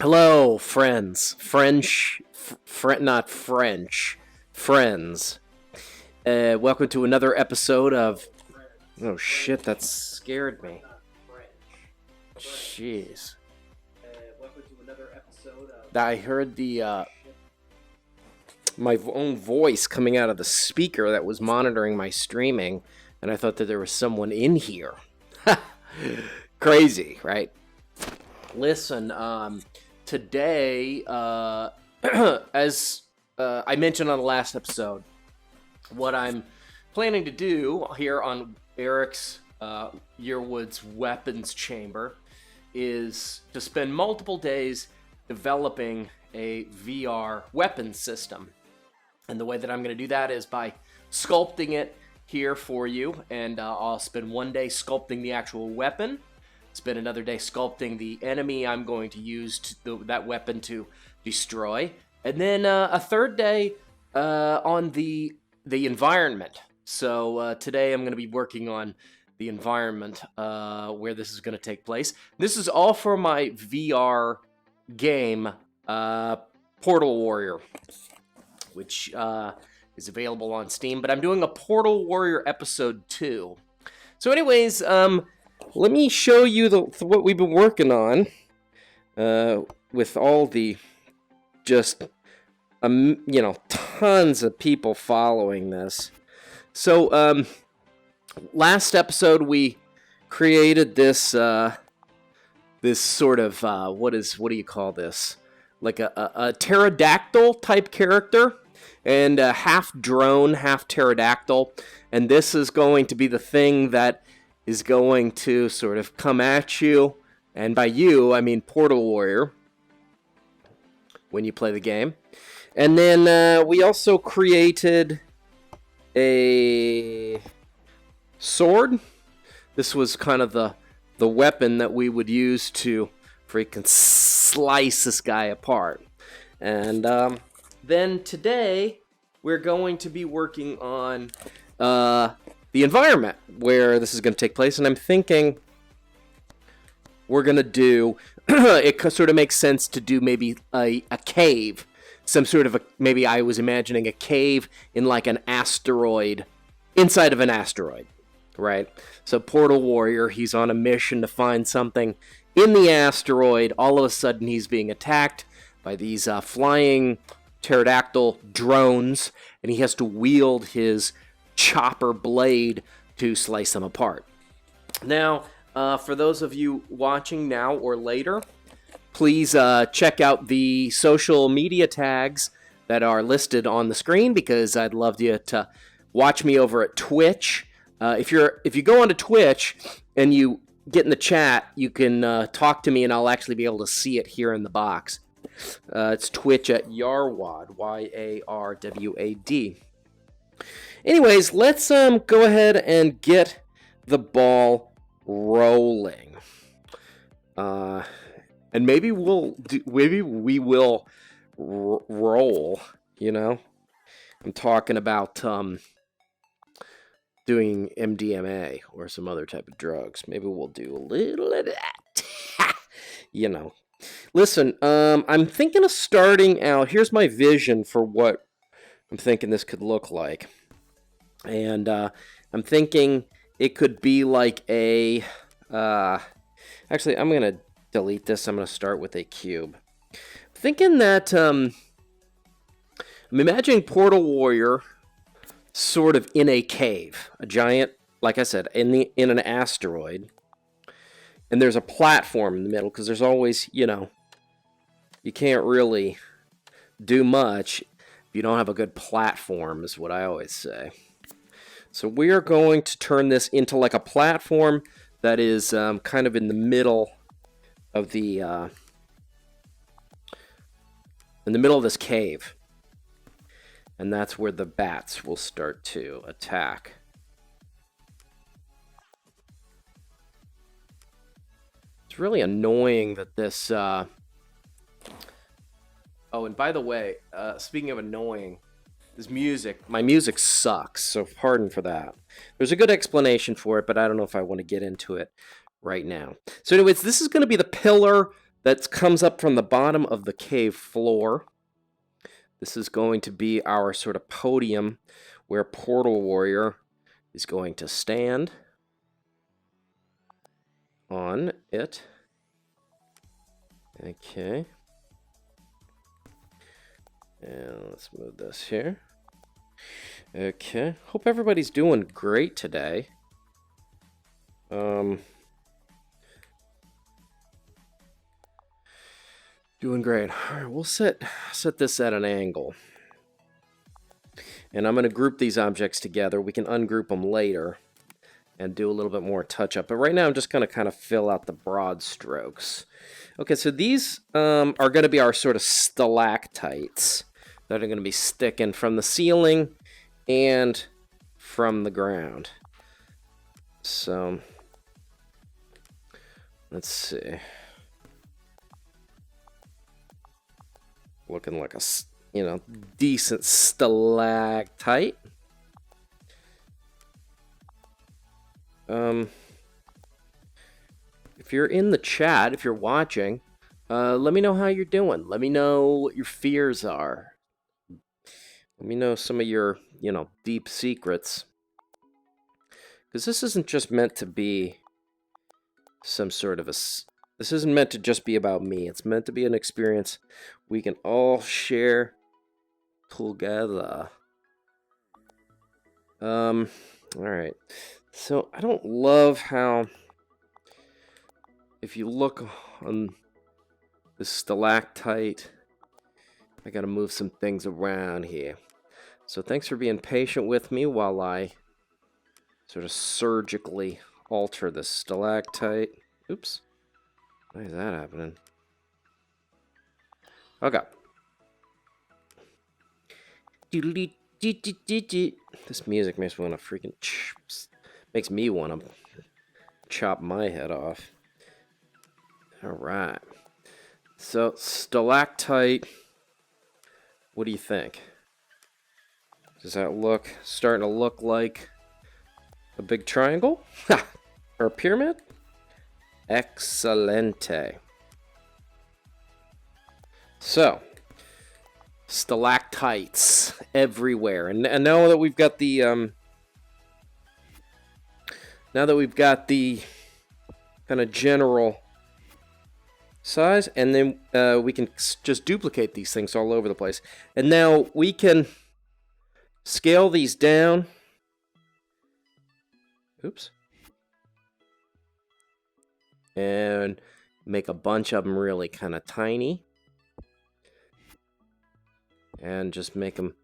Hello, friends. Not French. Friends. Welcome to another episode of... Oh shit, that scared me. Jeez. I heard my own voice coming out of the speaker that was monitoring my streaming, and I thought that there was someone in here. Crazy, right? Listen, today, as I mentioned on the last episode, what I'm planning to do here on Eric's Yearwood's weapons chamber is to spend multiple days developing a VR weapons system. And the way that I'm going to do that is by sculpting it here for you, and I'll spend one day sculpting the actual weapon, spend another day sculpting the enemy I'm going to use that weapon to destroy, and then a third day on the environment. So today I'm going to be working on the environment where this is going to take place. This is all for my VR game, Portal Warrior, which is available on Steam, but I'm doing a Portal Warrior Episode 2. So anyways, let me show you what we've been working on with all the tons of people following this. So last episode we created this this sort of what do you call this? Like a pterodactyl type character, and half drone, half pterodactyl, and this is going to be the thing that is going to sort of come at you, and by you, I mean Portal Warrior, when you play the game. And then we also created a sword. This was kind of the weapon that we would use to freaking slice this guy apart. And then today, we're going to be working on the environment where this is going to take place, and I'm thinking we're going to do, it sort of makes sense to do maybe a cave, some sort of maybe I was imagining a cave in like an asteroid, inside of an asteroid, right? So Portal Warrior, he's on a mission to find something in the asteroid. All of a sudden he's being attacked by these flying pterodactyl drones, and he has to wield his chopper blade to slice them apart. Now, for those of you watching now or later, please check out the social media tags that are listed on the screen, because I'd love you to watch me over at Twitch. If you go onto Twitch and you get in the chat, you can talk to me, and I'll actually be able to see it here in the box. It's Twitch at Yearwood, Yarwad. Anyways, let's go ahead and get the ball rolling. And maybe we will roll, you know? I'm talking about doing MDMA or some other type of drugs. Maybe we'll do a little of that. You know. Listen, I'm thinking of starting out. Here's my vision for what I'm thinking this could look like. And I'm thinking it could be like a... actually, I'm going to delete this. I'm going to start with a cube. I'm thinking that... I'm imagining Portal Warrior sort of in a cave. A giant, like I said, in an asteroid. And there's a platform in the middle, because there's always, you can't really do much if you don't have a good platform, is what I always say. So we are going to turn this into like a platform that is kind of in the middle of this cave. And that's where the bats will start to attack. It's really annoying that this... Oh, and by the way, speaking of annoying, my music sucks, so pardon for that. There's a good explanation for it, but I don't know if I want to get into it right now. So anyways, this is going to be the pillar that comes up from the bottom of the cave floor. This is going to be our sort of podium where Portal Warrior is going to stand on it. Okay. And let's move this here. Okay. Hope everybody's doing great today. Doing great. All right, we'll set this at an angle. And I'm going to group these objects together. We can ungroup them later and do a little bit more touch-up. But right now, I'm just going to kind of fill out the broad strokes. Okay, so these are going to be our sort of stalactites that are going to be sticking from the ceiling and from the ground. So, let's see. Looking like a, decent stalactite. If you're in the chat, if you're watching, let me know how you're doing. Let me know what your fears are. Let me know some of your, deep secrets. Because this isn't just meant to be some sort of this isn't meant to just be about me. It's meant to be an experience we can all share together. All right. So I don't love how, if you look on the stalactite, I gotta move some things around here. So thanks for being patient with me while I sort of surgically alter the stalactite. Oops. Why is that happening? Okay. This music makes me want to freaking makes me want to chop my head off. All right. So stalactite. What do you think? Does that starting to look like a big triangle? Or a pyramid? Excelente. So, stalactites everywhere, and now that we've got the kind of general size, and then we can just duplicate these things all over the place. And now we can scale these down. Oops. And make a bunch of them really kind of tiny. And just make them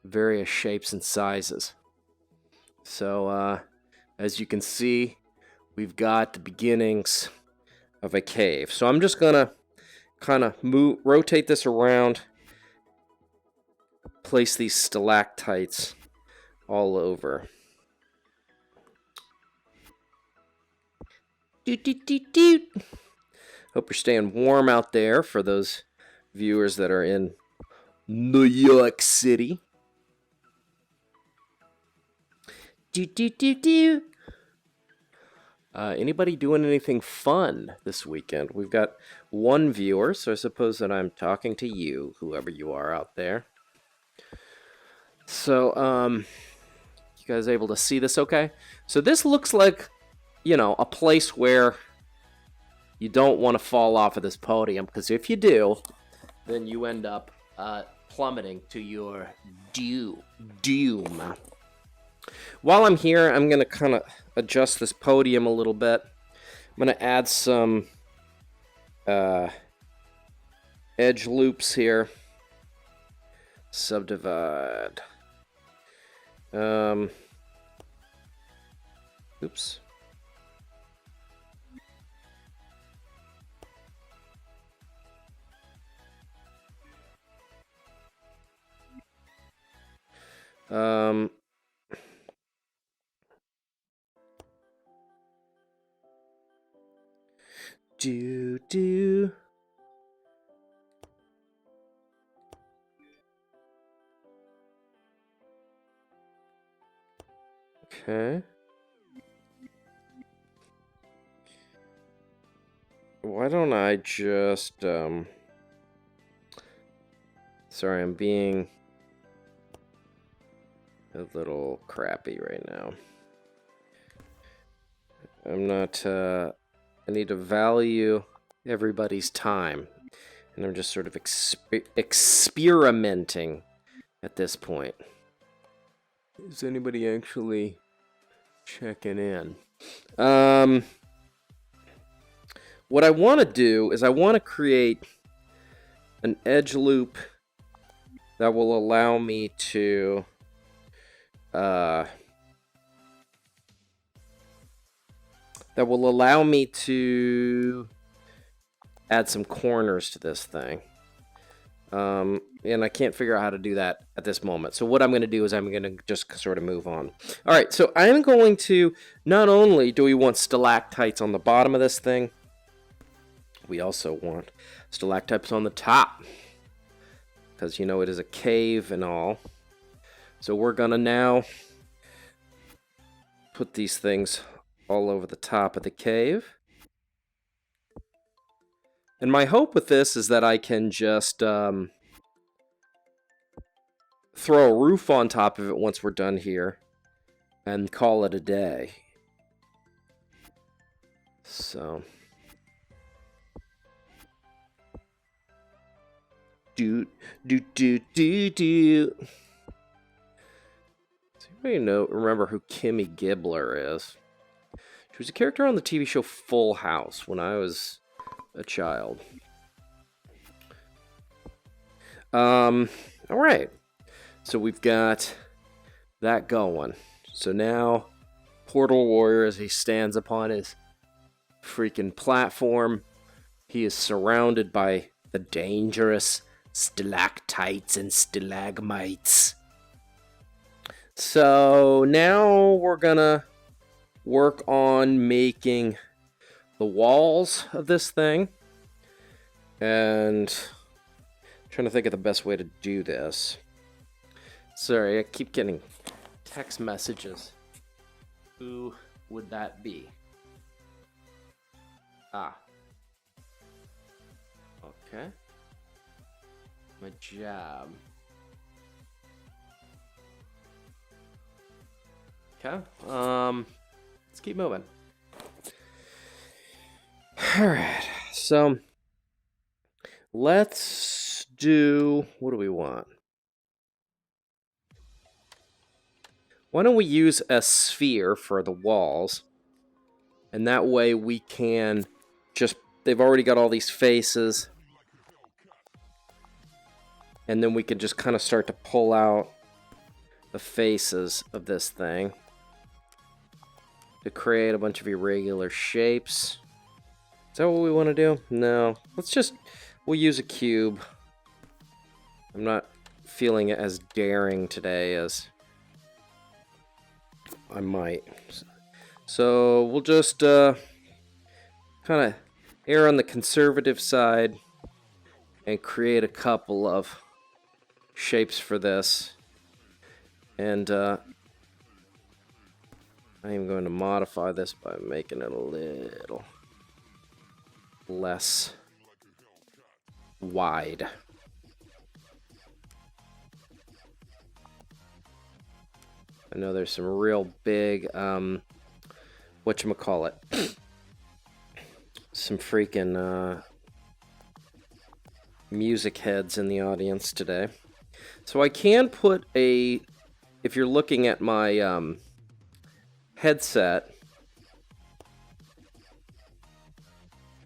various shapes and sizes. So, as you can see, we've got the beginnings of a cave. So I'm just going to kind of rotate this around, place these stalactites all over. Hope you're staying warm out there for those viewers that are in New York City. Anybody doing anything fun this weekend? We've got one viewer, so I suppose that I'm talking to you, whoever you are out there. So, you guys able to see this okay? So this looks like, a place where you don't want to fall off of this podium, because if you do, then you end up plummeting to your doom. While I'm here, I'm going to kind of adjust this podium a little bit. I'm going to add some edge loops here. Subdivide. Oops. Do. Okay. why don't I just, sorry, I'm being a little crappy right now. I'm not, I need to value everybody's time. And I'm just sort of experimenting at this point. Is anybody actually checking in? What I want to do is I want to create an edge loop that will allow me to add some corners to this thing. And I can't figure out how to do that at this moment. So what I'm going to do is I'm going to just sort of move on. All right, so I'm going to, not only do we want stalactites on the bottom of this thing, we also want stalactites on the top. Because, you know, it is a cave and all. So we're going to now put these things all over the top of the cave. And my hope with this is that I can just throw a roof on top of it once we're done here and call it a day. So. Does anybody remember who Kimmy Gibbler is? She was a character on the TV show Full House when I was a child. Alright. So we've got that going. So now, Portal Warrior, as he stands upon his freaking platform, he is surrounded by the dangerous stalactites and stalagmites. So now we're gonna work on making the walls of this thing, and I'm trying to think of the best way to do this. Sorry, I keep getting text messages. Who would that be? Ah. Okay. My job. Okay. Let's keep moving. Alright, so let's do, what do we want? Why don't we use a sphere for the walls, and that way we can just, they've already got all these faces, and then we can just kind of start to pull out the faces of this thing to create a bunch of irregular shapes. Is that what we want to do? No. We'll use a cube. I'm not feeling it as daring today as I might. So we'll just kind of err on the conservative side and create a couple of shapes for this. And I am going to modify this by making it a little less wide. I know there's some real big, whatchamacallit, some freaking music heads in the audience today. So I can put a, if you're looking at my headset,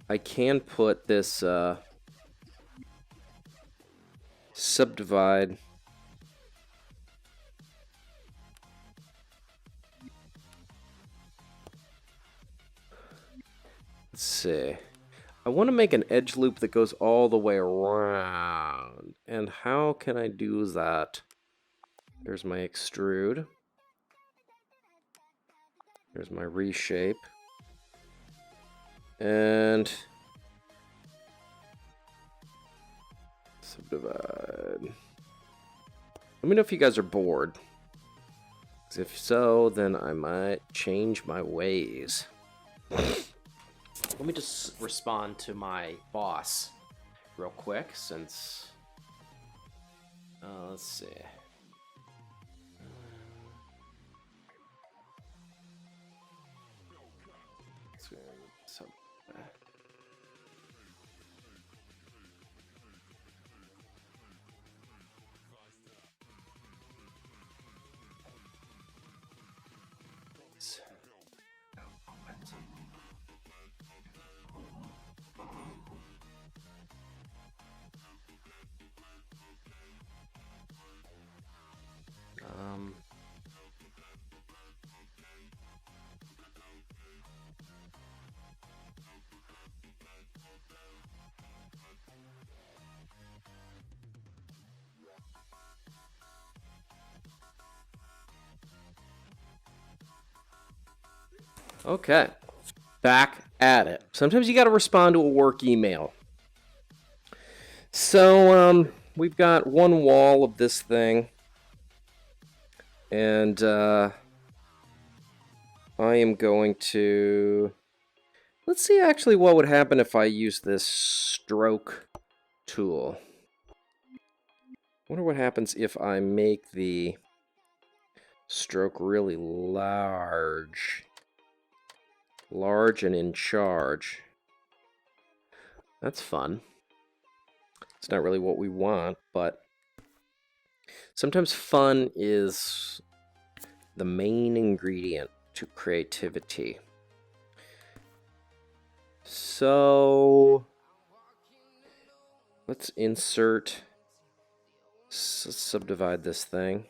I can put this subdivide let's see. I want to make an edge loop that goes all the way around. And how can I do that? There's my extrude. There's my reshape. And subdivide. Let me know if you guys are bored. 'Cause if so, then I might change my ways. Let me just respond to my boss real quick, since... let's see. So, okay, back at it. Sometimes you got to respond to a work email. So, we've got one wall of this thing, and I am going to... Let's see actually what would happen if I use this stroke tool. Wonder what happens if I make the stroke really large. Large and in charge. That's fun. It's not really what we want, but sometimes fun is the main ingredient to creativity. So let's insert, subdivide this thing.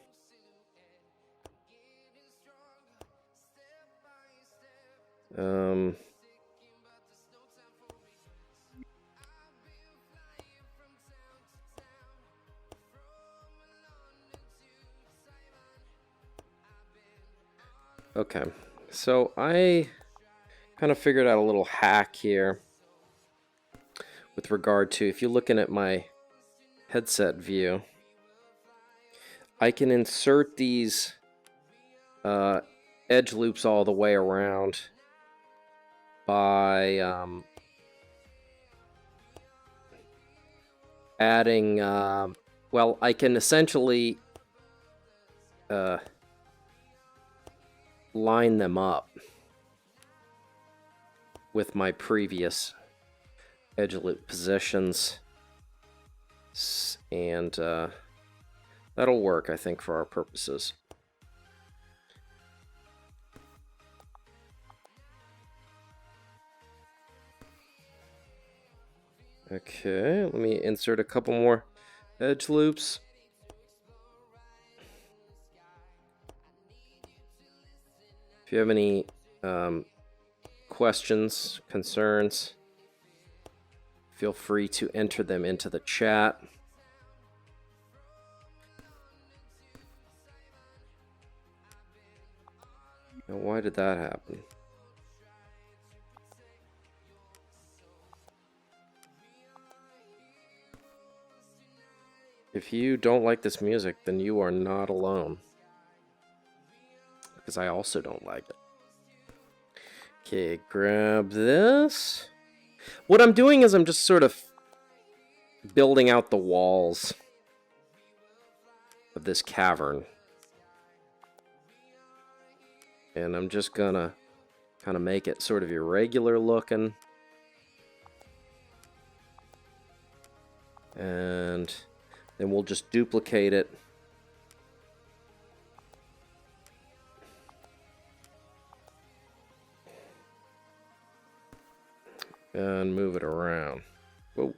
Okay, so I kind of figured out a little hack here with regard to, if you're looking at my headset view, I can insert these edge loops all the way around by adding, well, I can essentially line them up with my previous edge loop positions, and that'll work, I think, for our purposes. Okay, let me insert a couple more edge loops. If you have any questions, concerns, feel free to enter them into the chat. Now, why did that happen? If you don't like this music, then you are not alone, because I also don't like it. Okay, grab this. What I'm doing is I'm just sort of building out the walls of this cavern. And I'm just gonna kind of make it sort of irregular looking. And then we'll just duplicate it. And move it around. Whoa.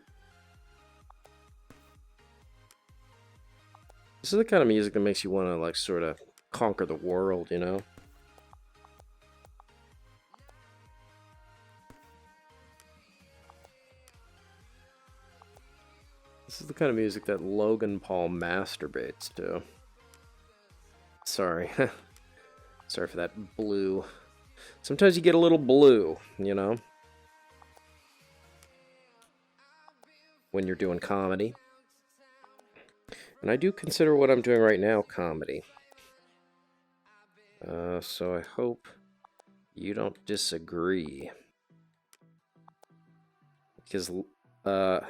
This is the kind of music that makes you want to, like, sort of conquer the world, you know? This is the kind of music that Logan Paul masturbates to. Sorry. Sorry for that blue. Sometimes you get a little blue, you know? When you're doing comedy. And I do consider what I'm doing right now comedy. So I hope you don't disagree. because I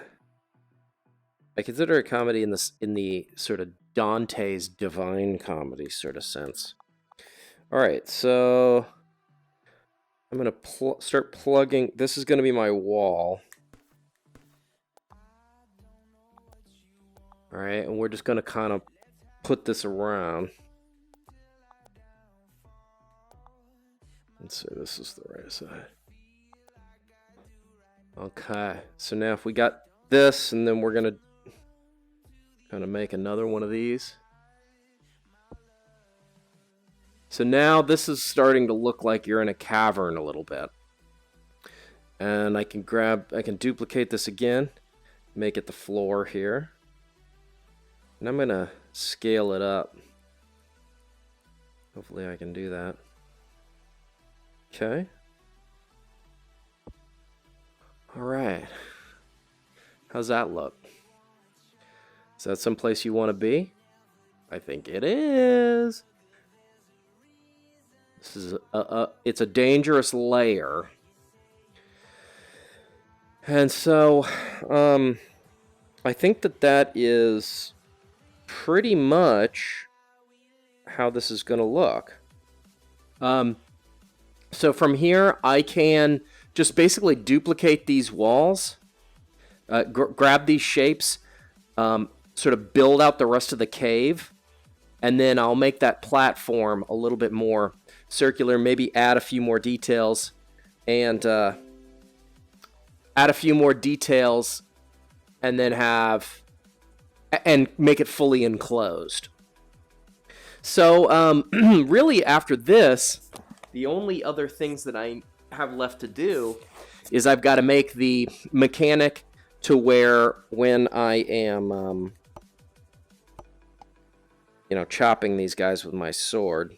consider it comedy in the sort of Dante's Divine Comedy sort of sense. All right, so I'm gonna start plugging. This is gonna be my wall. All right, and we're just gonna kind of put this around. Let's say this is the right side. Okay, so now if we got this, and then we're gonna kind of make another one of these. So now this is starting to look like you're in a cavern a little bit. And I can duplicate this again, make it the floor here. And I'm gonna scale it up. Hopefully I can do that. Okay. All right. How's that look? Is that someplace you want to be? I think it is. This is it's a dangerous layer. And so, I think that is pretty much how this is going to look. So from here, I can just basically duplicate these walls, grab these shapes, sort of build out the rest of the cave, and then I'll make that platform a little bit more circular, maybe add a few more details, and and then make it fully enclosed. So really after this, the only other things that I have left to do is I've got to make the mechanic to where when I am chopping these guys with my sword.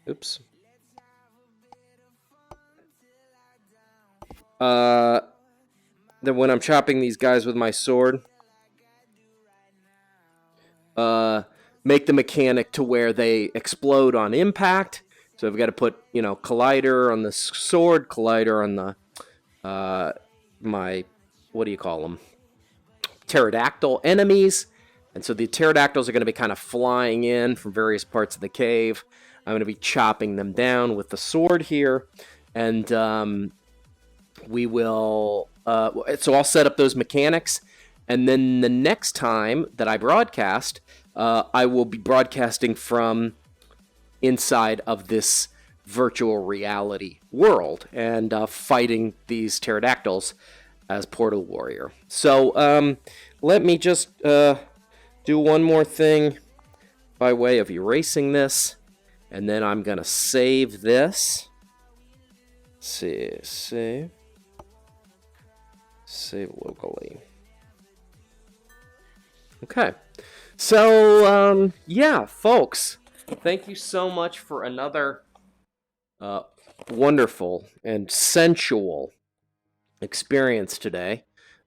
Oops. Then when I'm chopping these guys with my sword, make the mechanic to where they explode on impact. So I've got to put, collider on the sword, collider on the, what do you call them? Pterodactyl enemies. And so the pterodactyls are going to be kind of flying in from various parts of the cave. I'm going to be chopping them down with the sword here. And we will, so I'll set up those mechanics. And then the next time that I broadcast, I will be broadcasting from inside of this virtual reality world and fighting these pterodactyls as Portal Warrior. So let me just do one more thing by way of erasing this, and then I'm going to save this. Save locally. Okay. So, yeah, folks, thank you so much for another wonderful and sensual experience today.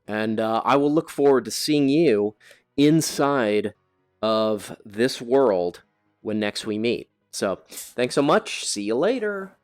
And I will look forward to seeing you inside of this world when next we meet. So, thanks so much. See you later.